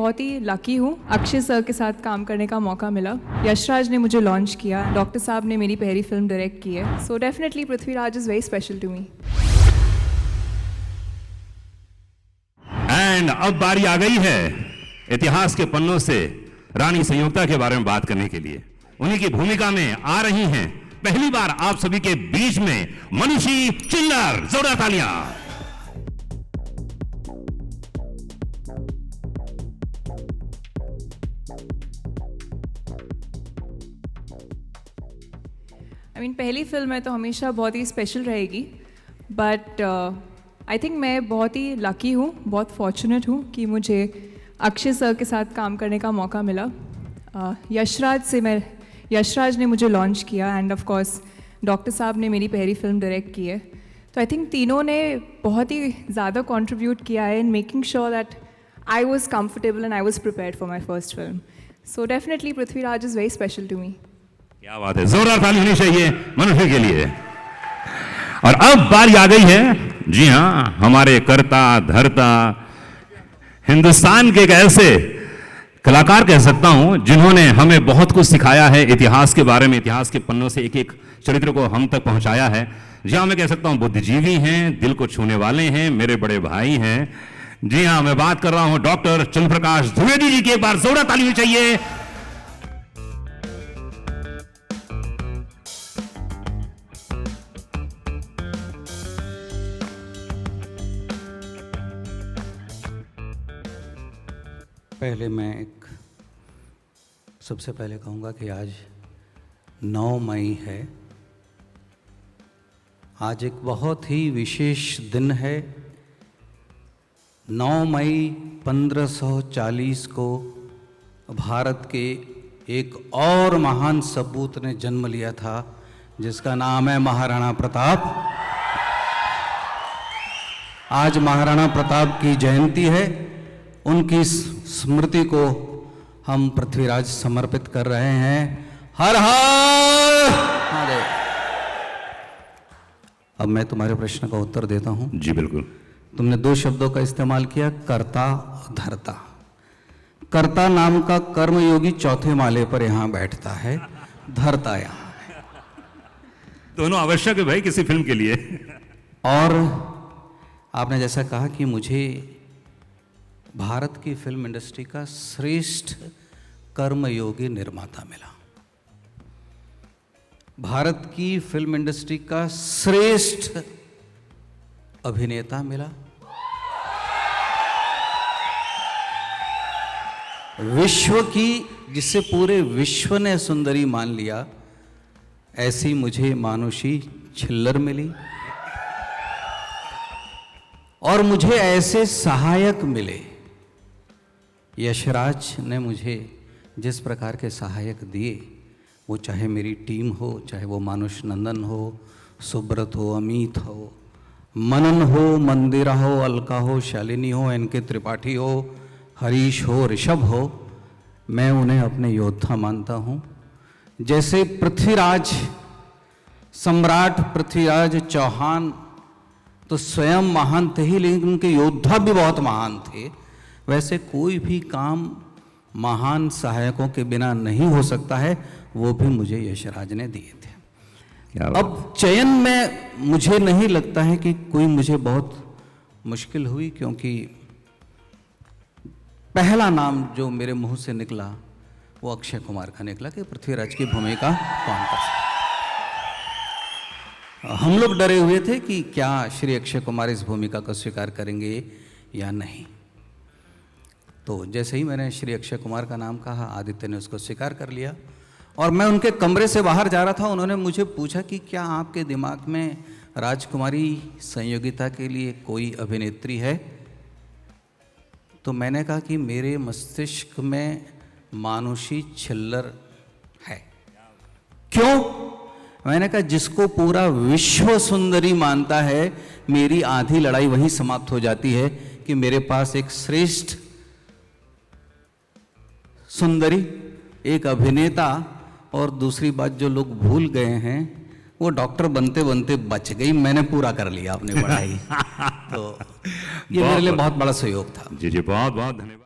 बहुत ही लकी हूँ। अक्षय सर के साथ काम करने का मौका मिला। यशराज ने मुझे लॉन्च किया, डॉक्टर साहब ने मेरी पहली फिल्म डायरेक्ट की है। So definitely Prithviraj is very special to me. And अब बारी आ गई है इतिहास के पन्नों से रानी संयुक्ता के बारे में बात करने के लिए। उन्हीं की भूमिका में आ रही हैं पहली बार आप सभी के बीच में मनुषी चिल्लर। जोरदार तालियां। पहली फिल्म है तो हमेशा बहुत ही स्पेशल रहेगी, बट आई थिंक मैं बहुत ही लकी हूँ, बहुत फॉर्चुनेट हूँ कि मुझे अक्षय सर के साथ काम करने का मौका मिला। यशराज ने मुझे लॉन्च किया एंड ऑफ कोर्स डॉक्टर साहब ने मेरी पहली फिल्म डायरेक्ट की है। तो आई थिंक तीनों ने बहुत ही ज़्यादा कंट्रीब्यूट किया है in making sure that I was comfortable and I was prepared for my first film. So definitely Prithviraj is very special to me. क्या बात है, जोरदार ताली होनी चाहिए मनुष्य के लिए। और अब बारी आ गई है, जी हां, हमारे करता धरता हिंदुस्तान के एक ऐसे कलाकार कह सकता हूं जिन्होंने हमें बहुत कुछ सिखाया है इतिहास के बारे में, इतिहास के पन्नों से एक एक चरित्र को हम तक पहुंचाया है। जी हां, मैं कह सकता हूं बुद्धिजीवी हैं, दिल को छूने वाले हैं, मेरे बड़े भाई हैं। जी हां, मैं बात कर रहा हूं डॉक्टर चंद्रप्रकाश द्विवेदी जी की। एक बार जोरदार ताली होनी चाहिए। पहले मैं सबसे पहले कहूँगा कि आज 9 मई है। आज एक बहुत ही विशेष दिन है। 9 मई 1540 को भारत के एक और महान सपूत ने जन्म लिया था, जिसका नाम है महाराणा प्रताप। आज महाराणा प्रताप की जयंती है। उनकी स्मृति को हम पृथ्वीराज समर्पित कर रहे हैं। हर हर महादेव। अब मैं तुम्हारे प्रश्न का उत्तर देता हूं। जी बिल्कुल। तुमने 2 शब्दों का इस्तेमाल किया, कर्ता और धर्ता। कर्ता नाम का कर्मयोगी चौथे माले पर यहां बैठता है, धर्ता यहां है। दोनों आवश्यक है भाई किसी फिल्म के लिए। और आपने जैसा कहा कि मुझे भारत की फिल्म इंडस्ट्री का श्रेष्ठ कर्मयोगी निर्माता मिला, भारत की फिल्म इंडस्ट्री का श्रेष्ठ अभिनेता मिला, विश्व की, जिसे पूरे विश्व ने सुंदरी मान लिया, ऐसी मुझे मानुषी छिल्लर मिली। और मुझे ऐसे सहायक मिले। यशराज ने मुझे जिस प्रकार के सहायक दिए, वो चाहे मेरी टीम हो, चाहे वो मानुष नंदन हो, सुब्रत हो, अमित हो, मनन हो, मंदिरा हो, अलका हो, शालिनी हो, एनके त्रिपाठी हो, हरीश हो, ऋषभ हो, मैं उन्हें अपने योद्धा मानता हूँ। जैसे पृथ्वीराज, सम्राट पृथ्वीराज चौहान तो स्वयं महान थे ही, लेकिन उनके योद्धा भी बहुत महान थे। वैसे कोई भी काम महान सहायकों के बिना नहीं हो सकता है, वो भी मुझे यशराज ने दिए थे। अब चयन में मुझे नहीं लगता है कि कोई मुझे बहुत मुश्किल हुई, क्योंकि पहला नाम जो मेरे मुंह से निकला वो अक्षय कुमार का निकला कि पृथ्वीराज की भूमिका कौन कर सकता। हम लोग डरे हुए थे कि क्या श्री अक्षय कुमार इस भूमिका को स्वीकार करेंगे या नहीं। तो जैसे ही मैंने श्री अक्षय कुमार का नाम कहा, आदित्य ने उसको स्वीकार कर लिया। और मैं उनके कमरे से बाहर जा रहा था, उन्होंने मुझे पूछा कि क्या आपके दिमाग में राजकुमारी संयोगिता के लिए कोई अभिनेत्री है? तो मैंने कहा कि मेरे मस्तिष्क में मानुषी छिल्लर है। क्यों? मैंने कहा जिसको पूरा विश्व सुंदरी मानता है, मेरी आधी लड़ाई वहीं समाप्त हो जाती है कि मेरे पास एक श्रेष्ठ सुंदरी, एक अभिनेता, और दूसरी बात जो लोग भूल गए हैं, वो डॉक्टर बनते बनते बच गई, मैंने पूरा कर लिया अपनी पढ़ाई। तो ये मेरे लिए बहुत बड़ा सहयोग था। जी जी, बहुत बहुत धन्यवाद।